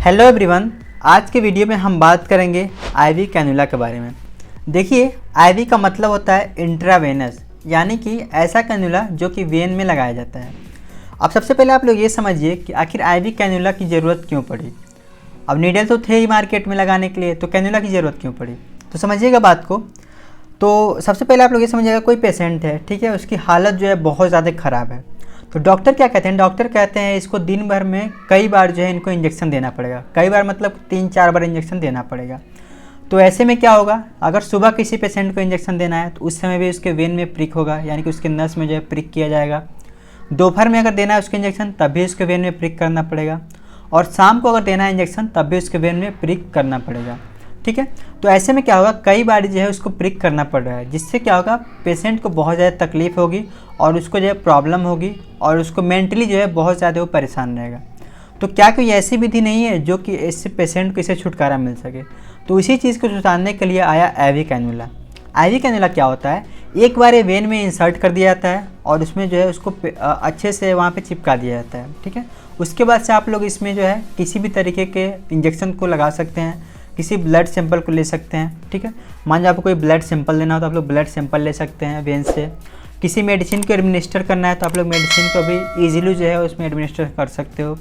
Hello everyone, आज के video में हम बात करेंगे आईवी कैनुला के बारे में। देखिए, आईवी का मतलब होता है इंट्रावेनस, यानी कि ऐसा कैनुला जो कि वेन में लगाया जाता है। अब सबसे पहले आप लोग ये समझिए कि आखिर आईवी कैनुला की ज़रूरत क्यों पड़ी। अब नीडल तो थे ही मार्केट में लगाने के लिए, तो कैनुला की ज़रूरत क्यों पड़ी, तो समझिएगा बात को। तो सबसे पहले आप लोग ये समझिएगा, कोई पेशेंट है, ठीक है, उसकी हालत जो है बहुत ज़्यादा ख़राब है। तो डॉक्टर क्या कहते हैं, डॉक्टर कहते हैं इसको दिन भर में कई बार जो है इनको इंजेक्शन देना पड़ेगा। कई बार मतलब 3-4 बार इंजेक्शन देना पड़ेगा। तो ऐसे में क्या होगा, अगर सुबह किसी पेशेंट को इंजेक्शन देना है तो उस समय भी उसके वेन में प्रिक होगा, यानी कि उसके नस में जो है प्रिक किया जाएगा। दोपहर में अगर देना है उसको इंजेक्शन, तब भी उसके वेन में प्रिक करना पड़ेगा। और शाम को अगर देना है इंजेक्शन, तब भी उसके वेन में प्रिक करना पड़ेगा। ठीक है, तो ऐसे में क्या होगा, कई बार जो है उसको प्रिक करना पड़ रहा है, जिससे क्या होगा, पेशेंट को बहुत ज़्यादा तकलीफ़ होगी और उसको जो है प्रॉब्लम होगी और उसको मेंटली जो है बहुत ज़्यादा वो परेशान रहेगा। तो क्या कोई ऐसी विधि नहीं है जो कि इससे पेशेंट को इससे छुटकारा मिल सके। तो इसी चीज़ को सुधारने के लिए आया आईवी कैनुला। आईवी कैनुला क्या होता है, एक बार ये वेन में इंसर्ट कर दिया जाता है और उसमें जो है उसको अच्छे से वहाँ पे चिपका दिया जाता है। ठीक है, उसके बाद से आप लोग इसमें जो है किसी भी तरीके के इंजेक्शन को लगा सकते हैं, किसी ब्लड सैंपल को ले सकते हैं। ठीक है, मान लो आपको कोई ब्लड सैंपल लेना हो तो आप लोग ब्लड सैंपल ले सकते हैं वेन से। किसी मेडिसिन को एडमिनिस्टर करना है तो आप लोग मेडिसिन को भी ईजिली जो है उसमें एडमिनिस्टर कर सकते हो।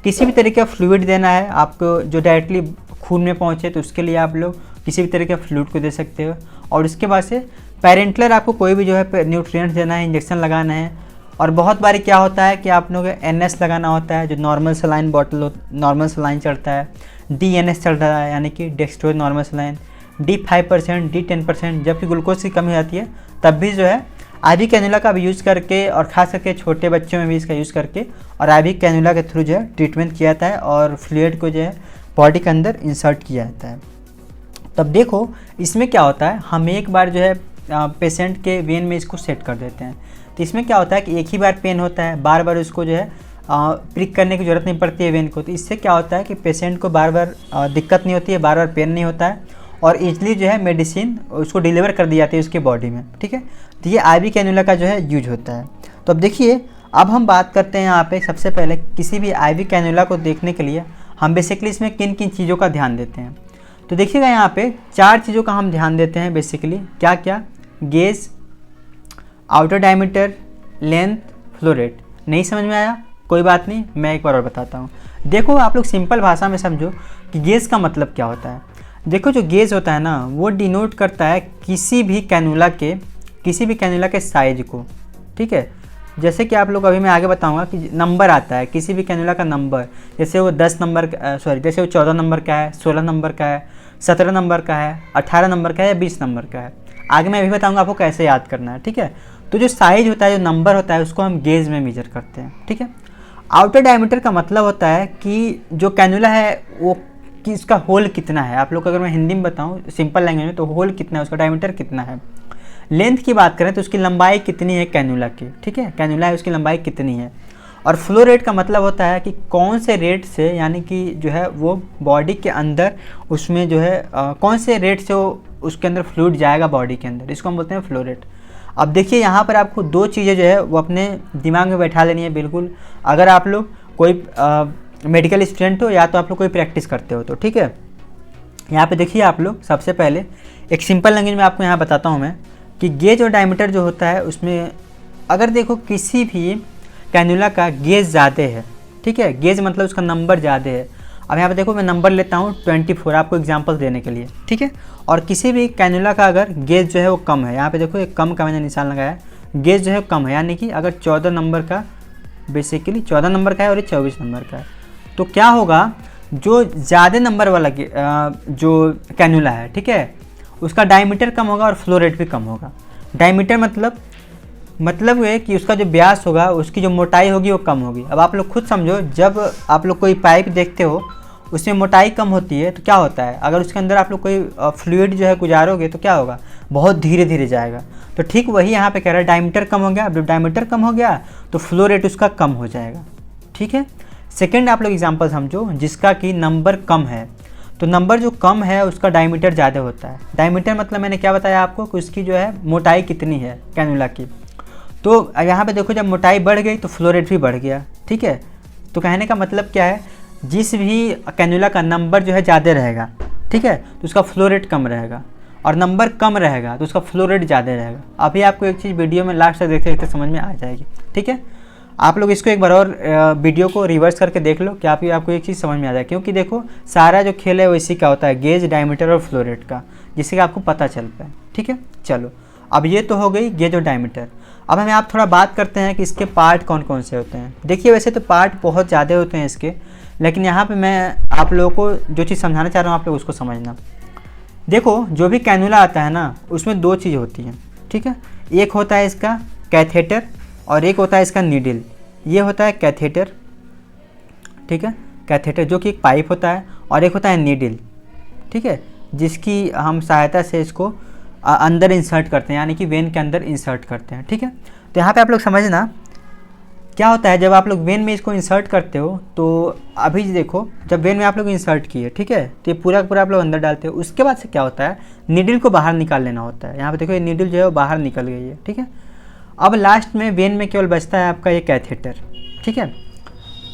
किसी भी तरीके का फ्लूइड देना है आपको जो डायरेक्टली खून में पहुँचे, तो उसके लिए आप लोग किसी भी तरीके का फ्लूइड को दे सकते हो। और उसके बाद से पेरेंटलर आपको कोई भी जो है न्यूट्रिएंट्स देना है, इंजेक्शन लगाना है। और बहुत बारी क्या होता है कि आप लोग NS लगाना होता है, जो normal saline bottle normal saline चढ़ता है, DNS चल रहा है, यानी कि dextrose normal saline, D5%, D10%। जबकि ग्लूकोज की कमी आती है तब भी जो है आईवी कैनुला का भी यूज़ करके, और ख़ास करके छोटे बच्चों में भी इसका यूज़ करके और आईवी कैनुला के थ्रू जो है ट्रीटमेंट किया जाता है और फ्लूइड को जो है बॉडी के अंदर इंसर्ट किया जाता है। तब देखो इसमें क्या होता है, हम एक बार जो है पेशेंट के वेन में इसको सेट कर देते हैं। तो इसमें क्या होता है कि एक ही बार पेन होता है, बार बार उसको जो है प्रिक करने की ज़रूरत नहीं पड़ती है वेन को। तो इससे क्या होता है कि पेशेंट को बार बार दिक्कत नहीं होती है, बार बार पेन नहीं होता है और इजली जो है मेडिसिन उसको डिलीवर कर दी जाती है उसकी बॉडी में। ठीक है, तो ये आईवी कैनुला का जो है यूज होता है। तो अब देखिए, अब हम बात करते हैं यहाँ पे सबसे पहले किसी भी आईवी कैनुला को देखने के लिए हम बेसिकली इसमें किन किन चीज़ों का ध्यान देते हैं। तो देखिएगा यहाँ पे 4 चीज़ों का हम ध्यान देते हैं बेसिकली। क्या क्या? Gauge, outer diameter, length, flow rate. नहीं समझ में आया कोई बात नहीं, मैं एक बार और बताता हूँ। देखो आप लोग सिंपल भाषा में समझो कि गेज का मतलब क्या होता है। देखो जो गेज होता है ना, वो डिनोट करता है किसी भी कैनुला के साइज को। ठीक है, जैसे कि आप लोग अभी मैं आगे बताऊंगा कि नंबर आता है किसी भी कैनुला का नंबर, जैसे वो 10 नंबर जैसे वो 14 नंबर का है, 16 नंबर का है, 17 नंबर का है, 18 नंबर का है या 20 नंबर का है। आगे मैं अभी बताऊंगा आपको कैसे याद करना है। ठीक है, तो जो साइज होता है, जो नंबर होता है, उसको हम गेज में मेजर करते हैं। ठीक है, आउटर डायमीटर का मतलब होता है कि जो कैनुला है वो कि इसका होल कितना है। आप लोग को अगर मैं हिंदी में बताऊं सिंपल लैंग्वेज में, तो होल कितना है, उसका डायमीटर कितना है। लेंथ की बात करें तो उसकी लंबाई कितनी है कैनुला की। ठीक है, कैनुला है उसकी लंबाई कितनी है। और फ्लो रेट का मतलब होता है कि कौन से रेट से, यानी कि जो है वो बॉडी के अंदर उसमें जो है कौन से रेट से वो उसके अंदर फ्लूइड जाएगा बॉडी के अंदर, इसको हम बोलते हैं फ्लो रेट। अब देखिए यहाँ पर आपको 2 चीज़ें जो है वो अपने दिमाग में बैठा लेनी है बिल्कुल, अगर आप लोग कोई मेडिकल स्टूडेंट हो या तो आप लोग कोई प्रैक्टिस करते हो तो। ठीक है, यहाँ पे देखिए आप लोग सबसे पहले एक सिंपल लैंग्वेज में आपको यहाँ बताता हूँ मैं कि गेज और डायमीटर जो होता है उसमें अगर देखो किसी भी कैनुला का गेज ज़्यादा है, ठीक है, गेज मतलब उसका नंबर ज़्यादा है। अब यहाँ पे देखो मैं नंबर लेता हूँ 24 आपको एग्जांपल देने के लिए। ठीक है, और किसी भी कैनुला का अगर गेज जो है वो कम है, यहाँ पे देखो एक कम का मैंने निशान लगाया है, गेज जो है कम है, यानी कि अगर 14 नंबर का, बेसिकली 14 नंबर का है और ये 24 नंबर का है, तो क्या होगा, जो ज़्यादा नंबर वाला जो कैनुला है, ठीक है, उसका डायमीटर कम होगा और फ्लो रेट भी कम होगा। डायमीटर मतलब है कि उसका जो व्यास होगा, उसकी जो मोटाई होगी वो कम होगी। अब आप लोग खुद समझो, जब आप लोग कोई पाइप देखते हो उसमें मोटाई कम होती है तो क्या होता है, अगर उसके अंदर आप लोग कोई फ्लूइड जो है गुजारोगे तो क्या होगा, बहुत धीरे धीरे जाएगा। तो ठीक वही यहाँ पे कह रहा है, डायमीटर कम हो गया। अब जब डायमीटर कम हो गया तो फ्लो रेट उसका कम हो जाएगा। ठीक है, सेकेंड आप लोग एग्जाम्पल समझो जिसका कि नंबर कम है। तो नंबर जो कम है उसका डायमीटर ज़्यादा होता है। डायमीटर मतलब मैंने क्या बताया आपको कि उसकी जो है मोटाई कितनी है कैनुला की। तो यहाँ पे देखो जब मोटाई बढ़ गई तो फ्लो रेट भी बढ़ गया। ठीक है, तो कहने का मतलब क्या है, जिस भी कैनुला का नंबर जो है ज़्यादा रहेगा, ठीक है, तो उसका फ्लो रेट कम रहेगा, और नंबर कम रहेगा तो उसका फ्लो रेट ज़्यादा रहेगा। अभी आपको एक चीज़ वीडियो में लास्ट तक देखते देखते समझ में आ जाएगी, ठीक है। आप लोग इसको एक बार और वीडियो को रिवर्स करके देख लो कि आपको एक चीज़ समझ में आ जाए, क्योंकि देखो सारा जो खेल है वो इसी का होता है, गेज, डायमीटर और फ्लो रेट का, जिससे कि आपको पता चल पाए, ठीक है। चलो, अब ये तो हो गई गेज और डायमीटर। अब हमें आप थोड़ा बात करते हैं कि इसके पार्ट कौन कौन से होते हैं। देखिए वैसे तो पार्ट बहुत ज़्यादा होते हैं इसके, लेकिन यहाँ पे मैं आप लोगों को जो चीज़ समझाना चाह रहा हूँ आप लोग उसको समझना। देखो जो भी कैनुला आता है ना, उसमें दो चीज़ होती हैं, ठीक है। एक होता है इसका कैथेटर और एक होता है इसका नीडल। ये होता है कैथेटर, ठीक है, कैथेटर जो कि एक पाइप होता है, और एक होता है नीडल, ठीक है, जिसकी हम सहायता से इसको अंदर इंसर्ट करते हैं, यानी कि वेन के अंदर इंसर्ट करते हैं, ठीक है। तो यहाँ पे आप लोग समझना क्या होता है, जब आप लोग वेन में इसको इंसर्ट करते हो तो अभी देखो जब वेन में आप लोग इंसर्ट किए, ठीक है, तो ये पूरा पूरा आप लोग अंदर डालते हो। उसके बाद से क्या होता है, नीडल को बाहर निकाल लेना होता है। यहाँ पे देखो ये नीडल जो है वो बाहर निकल गई है, ठीक है। अब लास्ट में वेन में केवल बचता है आपका ये कैथेटर, ठीक है।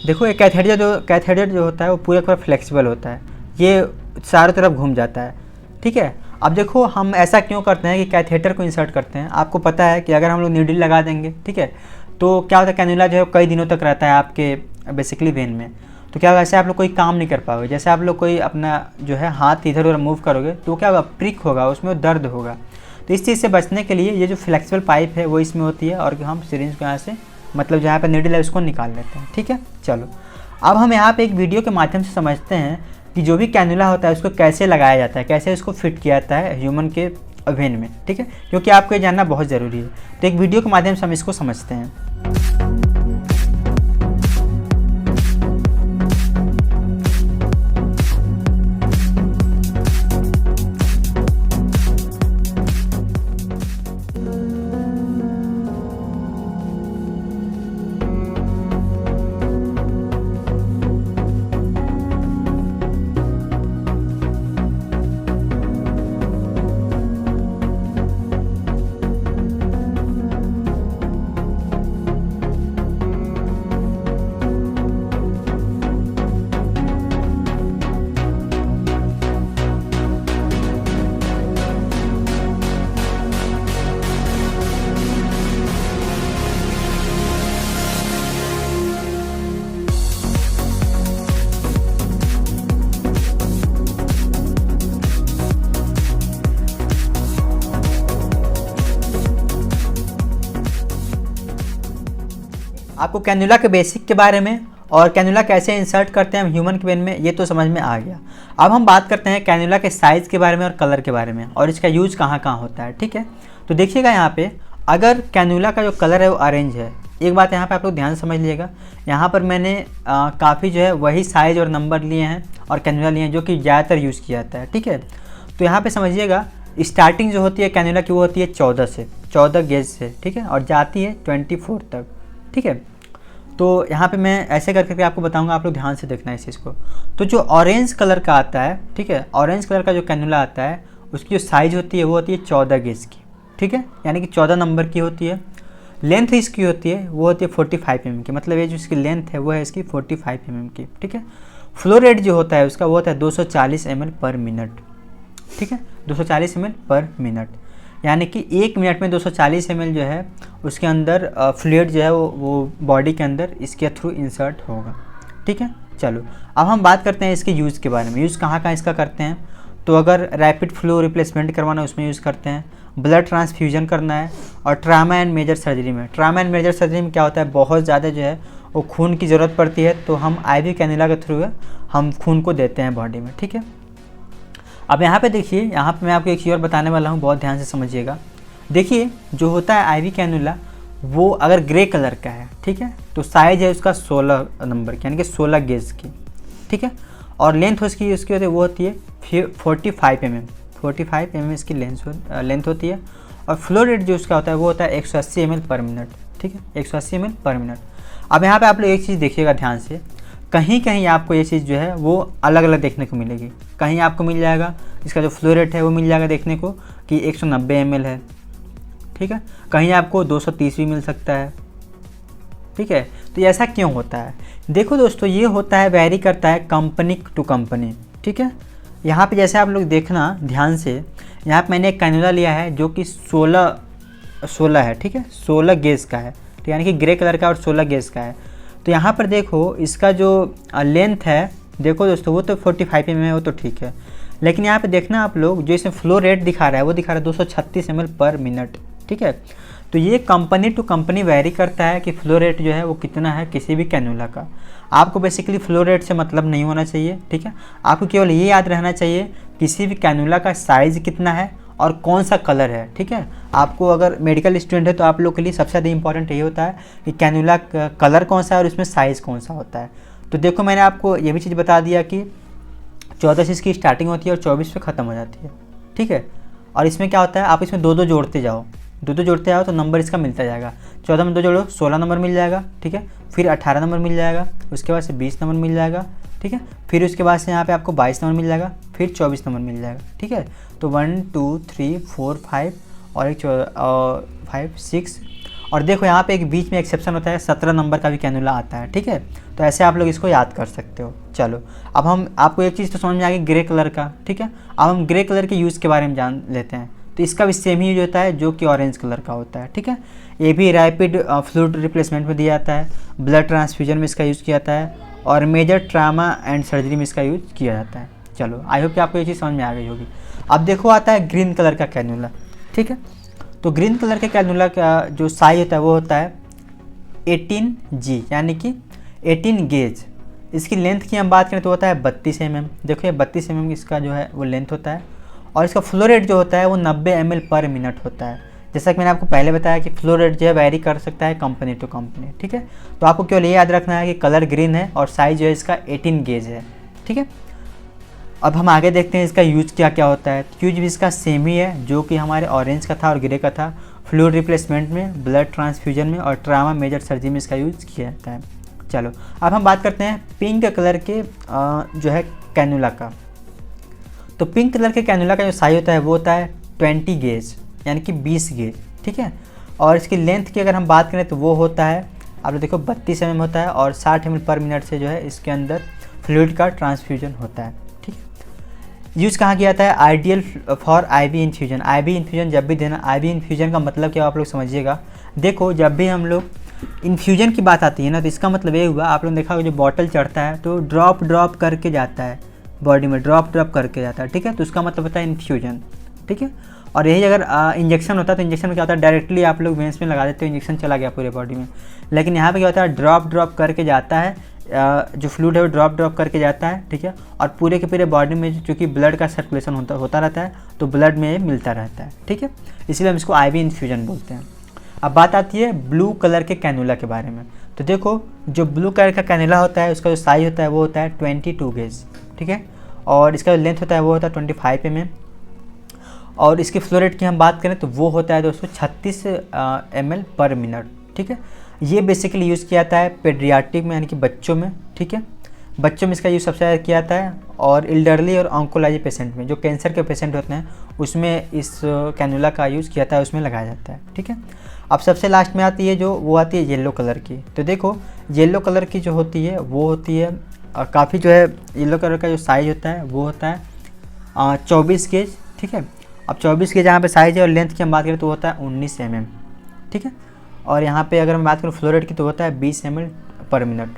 देखो ये कैथेटर जो होता है वो पूरा फ्लेक्सिबल होता है, ये चारों तरफ घूम जाता है, ठीक है। अब देखो हम ऐसा क्यों करते हैं कि कैथेटर को इंसर्ट करते हैं। आपको पता है कि अगर हम लोग नीडल लगा देंगे, ठीक है, तो क्या होता है कैनुला जो है कई दिनों तक रहता है आपके बेसिकली वेन में। तो क्या होगा, ऐसे आप लोग कोई काम नहीं कर पाओगे। जैसे आप लोग कोई अपना जो है हाथ इधर उधर मूव करोगे तो क्या होगा, प्रिक होगा, उसमें दर्द होगा। तो इस चीज़ से बचने के लिए ये जो फ्लेक्सिबल पाइप है वो इसमें होती है, और हम सिरिंज को यहाँ से मतलब जहाँ पर नीडल है उसको निकाल लेते हैं, ठीक है। चलो, अब हम यहाँ पे एक वीडियो के माध्यम से समझते हैं कि जो भी कैनुला होता है उसको कैसे लगाया जाता है, कैसे उसको फिट किया जाता है ह्यूमन के वेन में, ठीक है, क्योंकि आपको ये जानना बहुत ज़रूरी है। तो एक वीडियो के माध्यम से हम इसको समझते हैं। आपको कैनुला के बेसिक के बारे में और कैनुला कैसे इंसर्ट करते हैं हम ह्यूमन के वेन में ये तो समझ में आ गया। अब हम बात करते हैं कैनुला के साइज़ के बारे में और कलर के बारे में, और इसका यूज़ कहाँ कहाँ होता है, ठीक है। तो देखिएगा यहाँ पे अगर कैनुला का जो कलर है वो ऑरेंज है, एक बात यहाँ पे आप लोग ध्यान समझ लीजिएगा, यहाँ पर मैंने काफ़ी जो है वही साइज़ और नंबर लिए हैं और कैनुला लिए हैं जो कि ज़्यादातर यूज़ किया जाता है, ठीक है। तो यहाँ पर समझिएगा स्टार्टिंग जो होती है कैनुला की वो होती है 14 गेज से, ठीक है, और जाती है 24 तक, ठीक है। तो यहाँ पे मैं ऐसे करके आपको बताऊंगा, आप लोग ध्यान से देखना इस चीज़ को। तो जो ऑरेंज कलर का आता है, ठीक है, ऑरेंज कलर का जो कैनुला आता है उसकी जो साइज़ होती है वो होती है 14 गेज की, ठीक है, यानी कि 14 नंबर की होती है। लेंथ इसकी होती है वो होती है 45 mm की, मतलब ये जो इसकी लेंथ है वो है इसकी 45 mm की, ठीक है। फ्लो रेट जो होता है उसका वो होता है 240 ml पर मिनट, ठीक है, 240 ml पर मिनट, यानी कि 1 मिनट में 240 ml जो है उसके अंदर फ्लूइड जो है वो बॉडी के अंदर इसके थ्रू इंसर्ट होगा, ठीक है। चलो, अब हम बात करते हैं इसके यूज़ के बारे में। यूज़ कहाँ कहाँ इसका करते हैं, तो अगर रैपिड फ्लो रिप्लेसमेंट करवाना है उसमें यूज़ करते हैं, ब्लड ट्रांसफ्यूजन करना है, और ट्रामा एंड मेजर सर्जरी में। ट्रामा एंड मेजर सर्जरी में क्या होता है, बहुत ज़्यादा जो है वो खून की ज़रूरत पड़ती है, तो हम IV कैनुला के थ्रू हम खून को देते हैं बॉडी में, ठीक है। अब यहाँ पे देखिए, यहाँ पे मैं आपको एक चीज़ और बताने वाला हूँ, बहुत ध्यान से समझिएगा। देखिए जो होता है IV कैनुला वो अगर ग्रे कलर का है, ठीक है, तो साइज़ है उसका 16 नंबर की, यानी कि 16 गेज की, ठीक है, और लेंथ उसकी होती है वो होती है 45 mm, 45 mm इसकी लेंथ होती है, और फ्लो रेट जो उसका होता है वो होता है 180 ml पर मिनट, ठीक है, 180 ml पर मिनट। अब यहाँ पे आप लोग एक चीज़ देखिएगा ध्यान से, कहीं कहीं आपको ये चीज़ जो है वो अलग अलग देखने को मिलेगी। कहीं आपको मिल जाएगा इसका जो फ्लो रेट है वो मिल जाएगा देखने को कि 190 ml है, ठीक है, कहीं आपको 230 भी मिल सकता है, ठीक है। तो ऐसा क्यों होता है, देखो दोस्तों, ये होता है, वैरी करता है कंपनी टू कंपनी, ठीक है। यहाँ पे जैसे आप लोग देखना ध्यान से, यहाँ पे मैंने एक कैनुला लिया है जो कि 16 है, ठीक है, 16 गेज का है, तो यानी कि ग्रे कलर का और 16 गेज का है। तो यहाँ पर देखो इसका जो लेंथ है, देखो दोस्तों, वो तो 45 mm है, वो तो ठीक है। लेकिन यहाँ पे देखना आप लोग, जो इसमें फ्लो रेट दिखा रहा है वो दिखा रहा है 236 ml पर मिनट, ठीक है। तो ये कंपनी टू कंपनी वैरी करता है कि फ्लो रेट जो है वो कितना है किसी भी कैनुला का। आपको बेसिकली फ्लो रेट से मतलब नहीं होना चाहिए, ठीक है। आपको केवल ये याद रहना चाहिए किसी भी कैनुला का साइज़ कितना है और कौन सा कलर है, ठीक है। आपको अगर मेडिकल स्टूडेंट है तो आप लोग के लिए सबसे ज़्यादा इंपॉर्टेंट ये होता है कि कैनुला का कलर कौन सा है और उसमें साइज़ कौन सा होता है। तो देखो, मैंने आपको ये भी चीज़ बता दिया कि 14 से इसकी स्टार्टिंग होती है और 24 पे ख़त्म हो जाती है, ठीक है। और इसमें क्या होता है, आप इसमें दो जोड़ते जाओ, दो जोड़ते जाओ तो नंबर इसका मिलता जाएगा। 14 में 2 जोड़ो 16 नंबर मिल जाएगा, ठीक है। फिर 18 नंबर मिल जाएगा, उसके बाद से 20 नंबर मिल जाएगा, ठीक है। फिर उसके बाद से यहाँ पे आपको 22 नंबर मिल जाएगा, फिर 24 नंबर मिल जाएगा, ठीक है। तो 1 2 3 4 5 और एक 5 6, और देखो यहाँ पे एक बीच में एक्सेप्शन होता है, 17 नंबर का भी कैनुला आता है, ठीक है। तो ऐसे आप लोग इसको याद कर सकते हो। चलो, अब हम आपको एक चीज़ तो समझ में आ गई ग्रे कलर का, ठीक है। अब हम ग्रे कलर के यूज़ के बारे में जान लेते हैं। तो इसका भी सेम ही यूज होता है जो कि ऑरेंज कलर का होता है, ठीक है। ये भी रैपिड फ्लूइड रिप्लेसमेंट में दिया जाता है, ब्लड ट्रांसफ्यूजन में इसका यूज़ किया जाता है, और मेजर ट्रामा एंड सर्जरी में इसका यूज किया जाता है। चलो, आई होप कि आपको ये चीज़ समझ में आ गई होगी। अब देखो आता है ग्रीन कलर का कैनुला, ठीक है। तो ग्रीन कलर के कैनुला का जो साइज होता है वो होता है 18G, यानी कि 18 गेज। इसकी लेंथ की हम बात करें तो होता है 32 mm। देखो, ये 32 mm इसका जो है वो लेंथ होता है, और इसका फ्लो रेट जो होता है वो 90 ml पर मिनट होता है। जैसा कि मैंने आपको पहले बताया कि फ्लो रेट जो है वैरी कर सकता है कंपनी टू कंपनी, ठीक है। तो आपको केवल ये याद रखना है कि कलर ग्रीन है और साइज जो है इसका 18 गेज है, ठीक है। अब हम आगे देखते हैं इसका यूज क्या क्या होता है। यूज भी इसका सेम ही है जो कि हमारे ऑरेंज का था और ग्रे का था। फ्लूइड रिप्लेसमेंट में, ब्लड ट्रांसफ्यूजन में और ट्रामा मेजर सर्जरी में इसका यूज किया जाता है। चलो, अब हम बात करते हैं पिंक कलर के जो है कैनुला का। तो पिंक कलर के कैनुला का जो साइज होता है वो होता है 20 गेज, यानी कि 20 गेज, ठीक है। और इसकी लेंथ की अगर हम बात करें तो वो होता है, आप लोग देखो 32 mm होता है, और 60 ml पर मिनट से जो है इसके अंदर फ्लूइड का ट्रांसफ्यूजन होता है, ठीक है। यूज़ कहाँ किया जाता है, ideal for IV infusion. IV infusion जब भी देना, आईवी इन्फ्यूजन का मतलब क्या आप लोग समझिएगा। देखो, जब भी हम लोग इन्फ्यूजन की बात आती है ना, तो इसका मतलब ये हुआ, आप लोग देखा होगा जो बॉटल चढ़ता है तो ड्रॉप करके जाता है बॉडी में, ड्रॉप करके जाता है, ठीक है। तो उसका मतलब होता है इन्फ्यूजन, ठीक है। और यही अगर इंजेक्शन होता है तो इंजेक्शन में क्या होता है, डायरेक्टली आप लोग वेंस में लगा देते हो, इंजेक्शन चला गया पूरे बॉडी में। लेकिन यहाँ पे क्या होता है, ड्रॉप करके जाता है, जो फ्लूइड है वो ड्रॉप करके जाता है, ठीक है। और पूरे के पूरे बॉडी में चूँकि ब्लड का सर्कुलेशन होता रहता है तो ब्लड में मिलता रहता है, ठीक है। इसलिए हम इसको आईवी इन्फ्यूजन बोलते हैं। अब बात आती है ब्लू कलर के कैनुला के बारे में। तो देखो, जो ब्लू कलर का कैनुला होता है उसका जो साइज होता है वो होता है 22 गेज, ठीक है। और इसका जो लेंथ होता है वो होता है 25 mm। और इसके फ्लो रेट की हम बात करें तो वो होता है 236 ml पर मिनट, ठीक है। ये बेसिकली यूज़ किया जाता है पेडियाट्रिक में, यानी कि बच्चों में, ठीक है। बच्चों में इसका यूज़ सबसे ज़्यादा किया जाता है, और एल्डरली और ऑन्कोलॉजी पेशेंट में, जो कैंसर के पेशेंट होते हैं उसमें इस कैनुला का यूज़ किया जाता है, उसमें लगाया जाता है, ठीक है। अब सबसे लास्ट में आती है जो, वो आती है येलो कलर की। तो देखो, येलो कलर की जो होती है वो होती है काफ़ी जो है, येलो कलर का जो साइज होता है वो होता है 24 गेज, ठीक है। अब 24 गेज यहाँ पे साइज है, और लेंथ की हम बात करें तो होता है 19 mm, ठीक है। और यहाँ पे अगर हम बात करें फ्लो रेट की तो होता है 20 ml पर मिनट।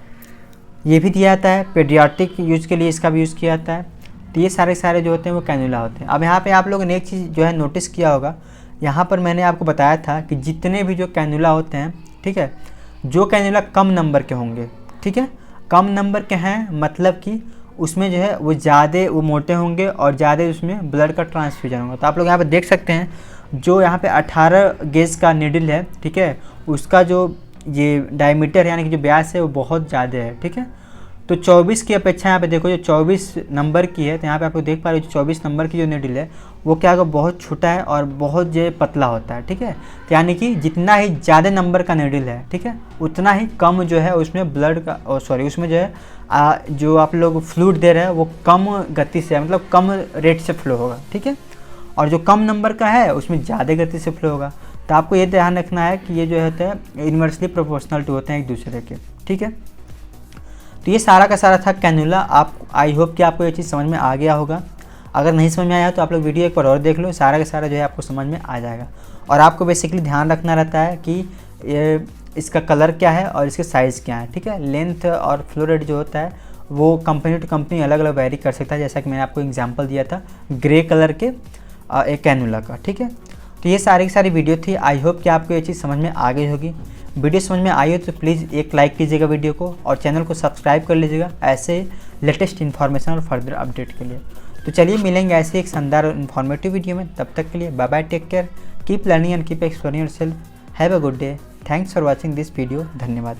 ये भी दिया जाता है पेडियाट्रिक यूज़ के लिए, इसका भी यूज़ किया जाता है। तो ये सारे जो होते हैं वो कैनुला होते हैं। अब यहाँ पे आप लोगों ने एक चीज़ जो है नोटिस किया होगा, यहाँ पर मैंने आपको बताया था कि जितने भी जो कैनुला होते हैं, ठीक है, जो कैनुला कम नंबर के होंगे, ठीक है, कम नंबर के हैं मतलब कि उसमें जो है वो ज़्यादा वो मोटे होंगे और ज़्यादा उसमें ब्लड का ट्रांसफ्यूजन होगा। तो आप लोग यहाँ पे देख सकते हैं जो यहाँ पे 18 गेज का नीडल है, ठीक है, उसका जो ये डायमीटर यानी कि जो व्यास है वो बहुत ज़्यादा है, ठीक है। तो 24 की अपेक्षा यहाँ पे देखो जो 24 नंबर की है, तो यहाँ पे आप लोग देख पा रहे हो 24 नंबर की जो नीडल है वो क्या होगा, बहुत छोटा है और बहुत जो पतला होता है, ठीक है। तो यानी कि जितना ही ज़्यादा नंबर का नीडल है, ठीक है, उतना ही कम जो है उसमें ब्लड का उसमें जो है जो आप लोग फ्लूइड दे रहे हैं वो कम गति से, मतलब कम रेट से फ्लो होगा, ठीक है। और जो कम नंबर का है उसमें ज़्यादा गति से फ्लो होगा। तो आपको ये ध्यान रखना है कि ये जो होता है इन्वर्सली प्रोपोर्शनल टू होते हैं एक दूसरे के, ठीक है। तो ये सारा का सारा था कैनुला। आप आई होप कि आपको ये चीज़ समझ में आ गया होगा। अगर नहीं समझ में आया तो आप लोग वीडियो एक बार और देख लो, सारा का सारा जो है आपको समझ में आ जाएगा। और आपको बेसिकली ध्यान रखना रहता है कि ये इसका कलर क्या है और इसके साइज़ क्या है, ठीक है। लेंथ और फ्लो रेट जो होता है वो कंपनी टू कंपनी अलग अलग वेरी कर सकता है, जैसा कि मैंने आपको एग्जांपल दिया था ग्रे कलर के एक कैनुला का, ठीक है। तो ये सारी की सारी वीडियो थी। आई होप कि आपको ये चीज़ समझ में आ गई होगी। वीडियो समझ में आई हो तो प्लीज़ एक लाइक कीजिएगा वीडियो को, और चैनल को सब्सक्राइब कर लीजिएगा ऐसे लेटेस्ट इन्फॉर्मेशन और फर्दर अपडेट के लिए। तो चलिए मिलेंगे ऐसे एक शानदार इन्फॉर्मेटिव वीडियो में। तब तक के लिए bye bye, take care, keep learning and keep exploring yourself, have a good day, thanks for watching this video, धन्यवाद।